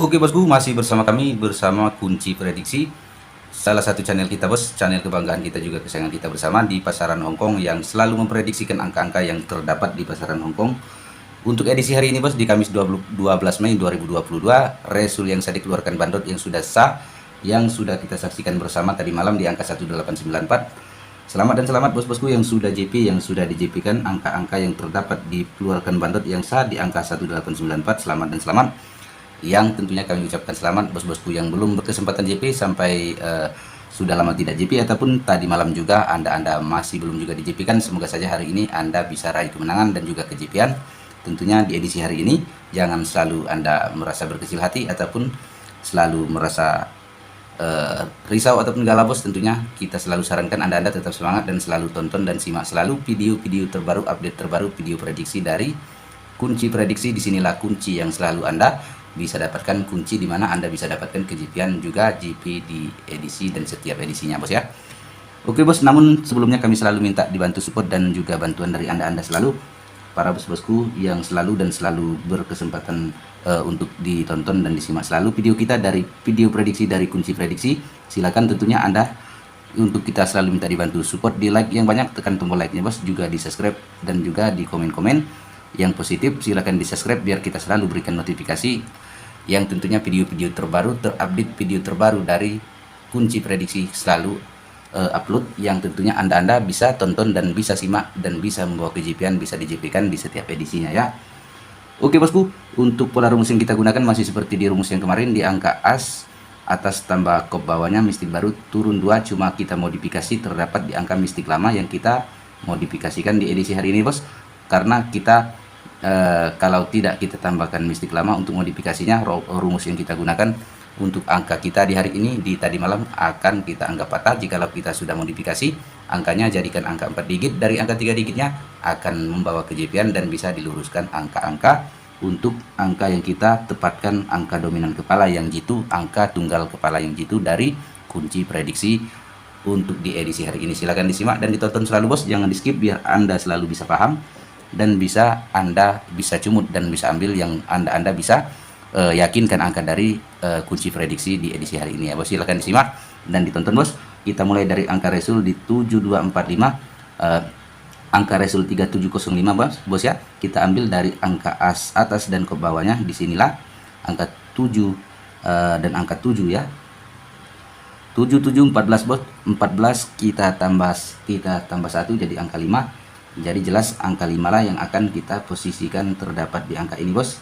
Oke bosku, masih bersama kami bersama Kunci Prediksi, salah satu channel kita bos, channel kebanggaan kita juga, kesayangan kita bersama di pasaran Hong Kong yang selalu memprediksikan angka-angka yang terdapat di pasaran Hong Kong. Untuk edisi hari ini bos, di Kamis 12 Mei 2022, resul yang saya dikeluarkan bandot yang sudah sah, yang sudah kita saksikan bersama tadi malam di angka 1894. Selamat dan selamat bos-bosku yang sudah JP, yang sudah di JP kan angka-angka yang terdapat dikeluarkan bandot yang sah di angka 1894. Selamat dan selamat. Yang tentunya kami ucapkan selamat bos-bosku yang belum berkesempatan JP sampai sudah lama tidak JP ataupun tadi malam juga Anda masih belum juga di JP kan, semoga saja hari ini Anda bisa raih kemenangan dan juga keJP-an. Tentunya di edisi hari ini jangan selalu Anda merasa berkecil hati ataupun selalu merasa risau ataupun galau bos. Tentunya kita selalu sarankan Anda tetap semangat dan selalu tonton dan simak selalu video-video terbaru, update terbaru, video prediksi dari Kunci Prediksi. Disinilah kunci yang selalu Anda bisa dapatkan, kunci di mana Anda bisa dapatkan keJP-an juga JP di edisi dan setiap edisinya bos ya. Oke bos, namun sebelumnya kami selalu minta dibantu support dan juga bantuan dari Anda selalu, para bos-bosku yang selalu berkesempatan untuk ditonton dan disimak selalu video kita dari video prediksi dari Kunci Prediksi. Silakan tentunya Anda untuk kita selalu minta dibantu support, di like yang banyak, tekan tombol like-nya bos, juga di subscribe dan juga di komen-komen yang positif. Silakan di subscribe biar kita selalu berikan notifikasi yang tentunya video-video terbaru, terupdate video terbaru dari Kunci Prediksi selalu upload, yang tentunya Anda bisa tonton dan bisa simak dan bisa membawa keJP-an, bisa di JP-kan di setiap edisinya ya. Oke bosku, untuk pola rumus yang kita gunakan masih seperti di rumus yang kemarin, di angka as atas tambah kop bawahnya mistik baru turun 2, cuma kita modifikasi terdapat di angka mistik lama yang kita modifikasikan di edisi hari ini bos, karena kita kalau tidak kita tambahkan mistik lama untuk modifikasinya, rumus yang kita gunakan untuk angka kita di hari ini di tadi malam akan kita anggap patah. Jikalau kita sudah modifikasi angkanya jadikan angka 4 digit, dari angka 3 digitnya akan membawa keJP-an dan bisa diluruskan angka-angka untuk angka yang kita tepatkan, angka dominan kepala yang jitu, angka tunggal kepala yang jitu dari Kunci Prediksi untuk di edisi hari ini. Silahkan disimak dan ditonton selalu bos, jangan di skip biar Anda selalu bisa paham dan bisa Anda bisa cumut dan bisa ambil yang Anda bisa yakinkan angka dari Kunci Prediksi di edisi hari ini ya bos. Silahkan disimak dan ditonton bos. Kita mulai dari angka resul di 7245, angka resul 3705 bos ya. Kita ambil dari angka as atas dan ke bawahnya, disinilah angka 7 dan angka 7 ya. 7714 bos, 14 kita tambah 1 jadi angka 5. Jadi jelas angka 5 lah yang akan kita posisikan terdapat di angka ini bos.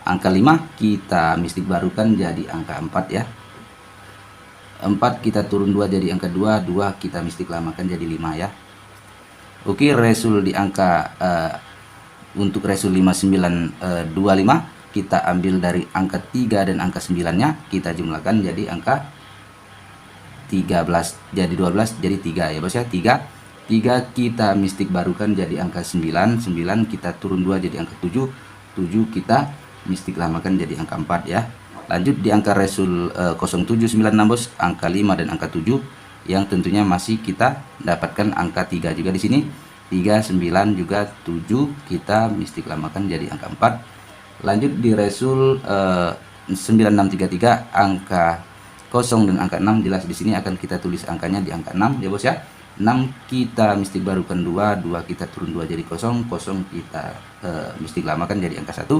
Angka 5 kita mistik barukan jadi angka 4 ya. 4 kita turun 2 jadi angka 2, 2 kita mistik lamakan jadi 5 ya. Oke, resul di angka untuk resul 5925 kita ambil dari angka 3 dan angka 9 nya kita jumlahkan jadi angka 13 jadi 12 jadi 3 ya bos ya. 3 kita mistik barukan jadi angka 9, 9 kita turun 2 jadi angka 7, 7 kita mistik lamakan jadi angka 4 ya. Lanjut di angka resul 0796 bos, angka 5 dan angka 7 yang tentunya masih kita dapatkan angka 3 juga di sini. 3, 9 juga 7 kita mistik lamakan jadi angka 4. Lanjut di resul 9633 angka 0 dan angka 6, jelas di sini akan kita tulis angkanya di angka 6 ya bos ya. 6 kita mistik barukan 2, 2 kita turun 2 jadi 0, 0 kita mistik lamakan jadi angka 1.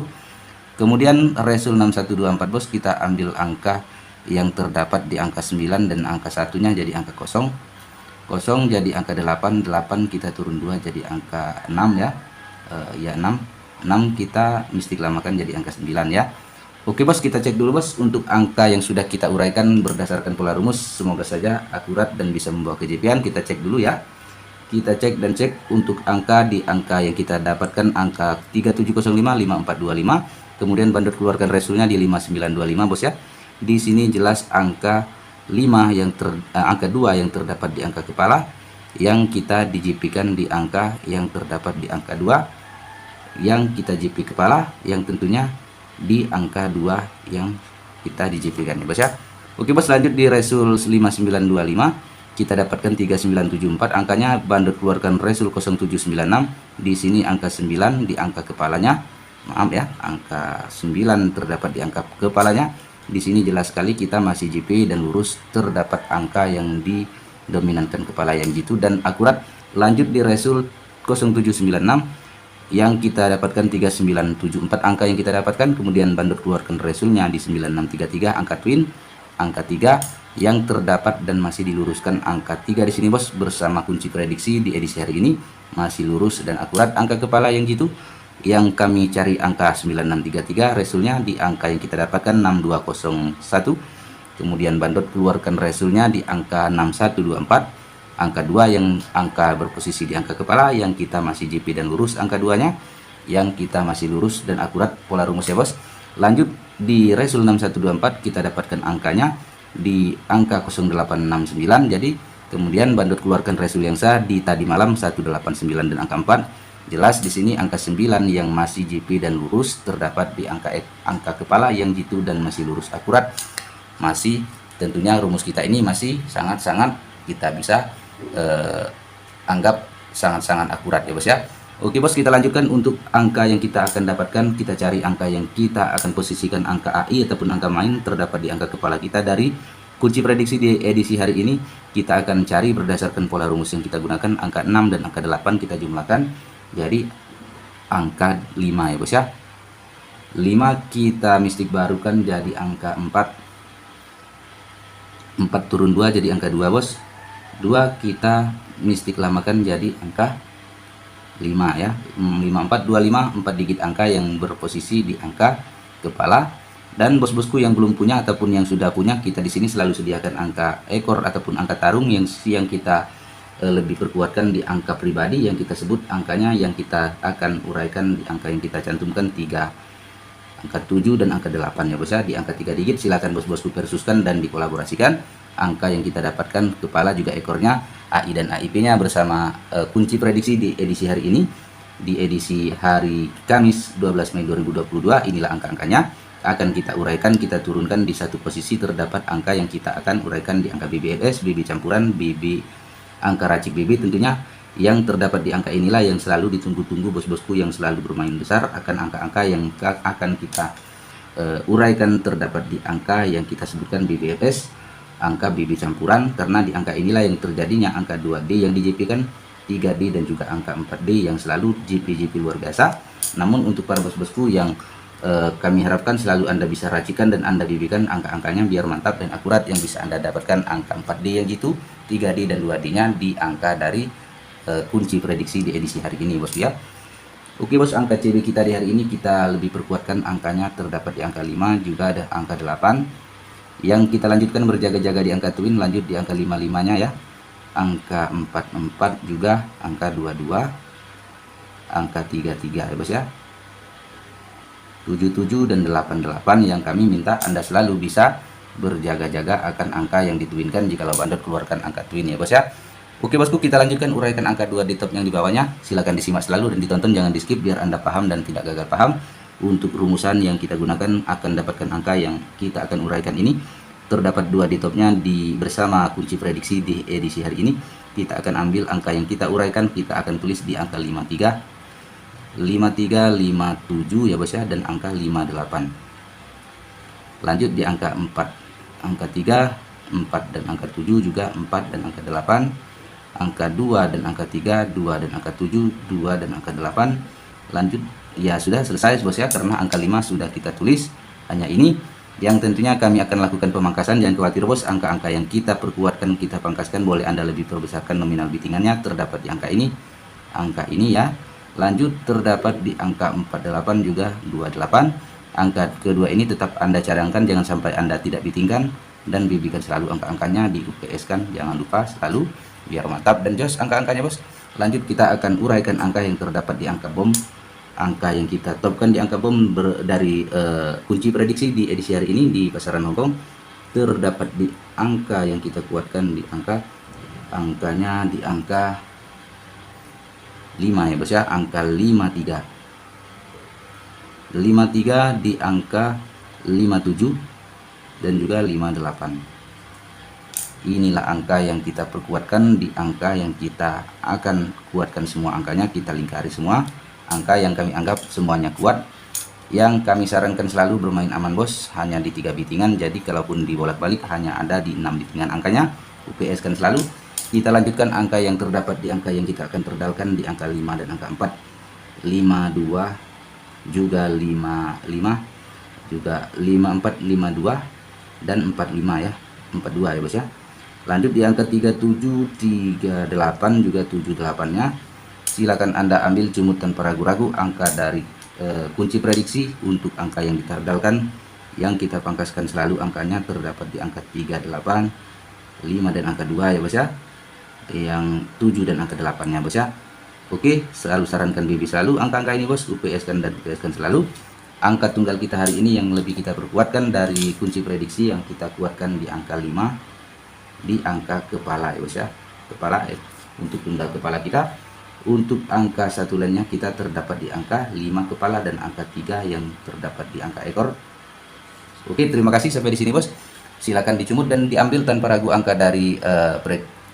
Kemudian resul 6124 bos, kita ambil angka yang terdapat di angka 9 dan angka satunya jadi angka 0, 0 jadi angka 8, 8 kita turun 2 jadi angka 6 ya. Ya 6 kita mistik lamakan jadi angka 9 ya. Oke bos, kita cek dulu bos untuk angka yang sudah kita uraikan berdasarkan pola rumus, semoga saja akurat dan bisa membawa keJP-an. Kita cek dulu ya. Kita cek dan cek untuk angka di angka yang kita dapatkan angka 3705, 5425. Kemudian bandot keluarkan resulnya di 5925 bos ya. Di sini jelas angka 5 yang angka 2 yang terdapat di angka kepala yang kita di-JP-kan di angka yang terdapat di angka 2 yang kita JP kepala, yang tentunya di angka 2 yang kita di-JP-kan ya bos ya. Oke bos, lanjut di resul 5925 kita dapatkan 3974, angkanya bandot keluarkan resul 0796. Di sini angka 9 di angka kepalanya maaf ya, angka 9 terdapat di angka kepalanya. Di sini jelas sekali kita masih JP dan lurus, terdapat angka yang didominankan kepala yang jitu dan akurat. Lanjut di result 0796 yang kita dapatkan 3974 angka yang kita dapatkan, kemudian Bandot keluarkan resultnya di 9633 angka twin, angka 3 yang terdapat dan masih diluruskan angka 3 di sini bos, bersama kunci prediksi di edisi hari ini masih lurus dan akurat. Angka kepala yang jitu yang kami cari angka 9633, resultnya di angka yang kita dapatkan 6201. Kemudian Bandot keluarkan resultnya di angka 6124. Angka 2 yang angka berposisi di angka kepala yang kita masih JP dan lurus, angka 2-nya yang kita masih lurus dan akurat pola rumus ya bos. Lanjut di result 6124 kita dapatkan angkanya di angka 0869. Jadi kemudian Bandot keluarkan result yang sah di tadi malam 189 dan angka 4. Jelas di sini angka 9 yang masih JP dan lurus terdapat di angka kepala yang jitu dan masih lurus akurat. Masih tentunya rumus kita ini masih sangat-sangat kita bisa anggap sangat-sangat akurat ya bos ya. Oke bos, kita lanjutkan untuk angka yang kita akan dapatkan. Kita cari angka yang kita akan posisikan angka AI ataupun angka main terdapat di angka kepala kita dari kunci prediksi di edisi hari ini. Kita akan cari berdasarkan pola rumus yang kita gunakan, angka 6 dan angka 8 kita jumlahkan jadi angka 5 ya bos ya. 5 kita mistik barukan jadi angka 4. 4 turun 2 jadi angka 2 bos. 2 kita mistik lamakan jadi angka 5 ya. 5425, 4 digit angka yang berposisi di angka kepala. Dan bos-bosku yang belum punya ataupun yang sudah punya, kita di sini selalu sediakan angka ekor ataupun angka tarung yang kita lebih perkuatkan di angka pribadi yang kita sebut angkanya yang kita akan uraikan di angka yang kita cantumkan 3, angka 7 dan angka 8 ya bos ya. Di angka 3 digit silakan bos-bosku versuskan dan dikolaborasikan angka yang kita dapatkan kepala juga ekornya, AI dan AIP nya bersama kunci prediksi di edisi hari ini, di edisi hari Kamis 12 Mei 2022. Inilah angka-angkanya akan kita uraikan, kita turunkan di satu posisi. Terdapat angka yang kita akan uraikan di angka BBLS, BB campuran, BB angka racik BB tentunya. Yang terdapat di angka inilah yang selalu ditunggu-tunggu bos-bosku yang selalu bermain besar. Akan angka-angka yang akan kita uraikan terdapat di angka yang kita sebutkan BBFS, angka BB campuran, karena di angka inilah yang terjadinya angka 2D yang di JP kan 3D dan juga angka 4D yang selalu JP luar biasa. Namun untuk para bos-bosku yang kami harapkan selalu Anda bisa racikan dan Anda bibikan angka-angkanya biar mantap dan akurat, yang bisa Anda dapatkan angka 4D yang gitu, 3D dan 2D-nya di angka dari kunci prediksi di edisi hari ini bos ya. Oke bos, angka CB kita di hari ini kita lebih perkuatkan angkanya terdapat di angka 5, juga ada angka 8. Yang kita lanjutkan berjaga-jaga di angka twin, lanjut di angka 55-nya ya. Angka 44 juga, angka 22, angka 33 ya bos ya. 77 dan 88 yang kami minta Anda selalu bisa berjaga-jaga akan angka yang ditwinkan jikalau Bandot keluarkan angka twin ya bos ya. Oke bosku, kita lanjutkan uraikan angka 2 di top yang di bawahnya. Silahkan disimak selalu dan ditonton, jangan di skip biar Anda paham dan tidak gagal paham. Untuk rumusan yang kita gunakan akan dapatkan angka yang kita akan uraikan ini. Terdapat 2 di topnya bersama kunci prediksi di edisi hari ini. Kita akan ambil angka yang kita uraikan, kita akan tulis di angka 53, 5357 ya bos ya, dan angka 58. Lanjut di angka 4, angka 3, 4 dan angka 7 juga 4 dan angka 8, angka 2 dan angka 3, 2 dan angka 7, 2 dan angka 8. Lanjut ya, sudah selesai bos ya, karena angka 5 sudah kita tulis. Hanya ini yang tentunya kami akan lakukan pemangkasan. Jangan khawatir bos, angka-angka yang kita perkuatkan, kita pangkaskan, boleh Anda lebih perbesarkan nominal bitingannya, terdapat di angka ini ya. Lanjut terdapat di angka 48 juga 28. Angka kedua ini tetap Anda cadangkan, jangan sampai Anda tidak bitingkan, dan bibikan selalu angka-angkanya di UPS kan, jangan lupa selalu biar mantap dan jos angka-angkanya bos. Lanjut kita akan uraikan angka yang terdapat di angka bom, angka yang kita topkan di angka bom dari kunci prediksi di edisi hari ini di pasaran Hongkong. Terdapat di angka yang kita kuatkan di angkanya di angka 5 ya bos ya, angka 53. 53 di angka 57 dan juga 58. Inilah angka yang kita perkuatkan di angka yang kita akan kuatkan semua angkanya, kita lingkari semua angka yang kami anggap semuanya kuat. Yang kami sarankan selalu bermain aman bos, hanya di 3 bitingan. Jadi kalaupun dibolak-balik hanya ada di 6 bitingan angkanya. UPS kan selalu. Kita lanjutkan angka yang terdapat di angka yang kita akan perdalkan di angka 5 dan angka 4. 52 juga 55 juga 54, 52 dan 45 ya. 42 ya bos ya. Lanjut di angka 37, 38 juga 78-nya. Silakan Anda ambil cumut tanpa ragu-ragu angka dari kunci prediksi untuk angka yang ditardalkan. Yang kita pangkaskan selalu angkanya terdapat di angka 38, 5 dan angka 2 ya bos ya. Yang 7 dan angka 8-nya bos ya. Oke, selalu sarankan BB selalu angka-angka ini bos, UPS kan dan UPS kan selalu. Angka tunggal kita hari ini yang lebih kita perkuatkan dari kunci prediksi yang kita kuatkan di angka 5 di angka kepala ya bos ya. Kepala untuk tunggal kepala kita. Untuk angka satu lainnya kita terdapat di angka 5 kepala dan angka 3 yang terdapat di angka ekor. Oke, terima kasih sampai di sini bos. Silakan dicumut dan diambil tanpa ragu angka dari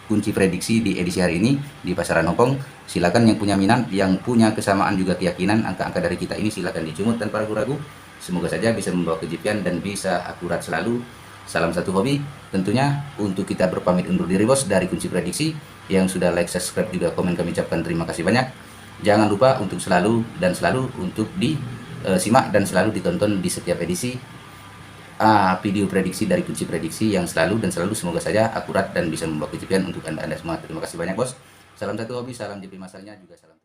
kunci prediksi di edisi hari ini di pasaran Hongkong. Silakan yang punya minat, yang punya kesamaan juga keyakinan angka-angka dari kita ini, silakan dicumut tanpa ragu-ragu. Semoga saja bisa membawa kejipian dan bisa akurat selalu. Salam satu hobi. Tentunya untuk kita berpamit undur diri bos dari kunci prediksi. Yang sudah like, subscribe juga komen kami ucapkan terima kasih banyak. Jangan lupa untuk selalu untuk disimak dan selalu ditonton di setiap edisi video prediksi dari kunci prediksi yang selalu semoga saja akurat dan bisa membawa kejipian untuk anda semua. Terima kasih banyak bos. Salam satu hobi, salam JP masalnya juga salam.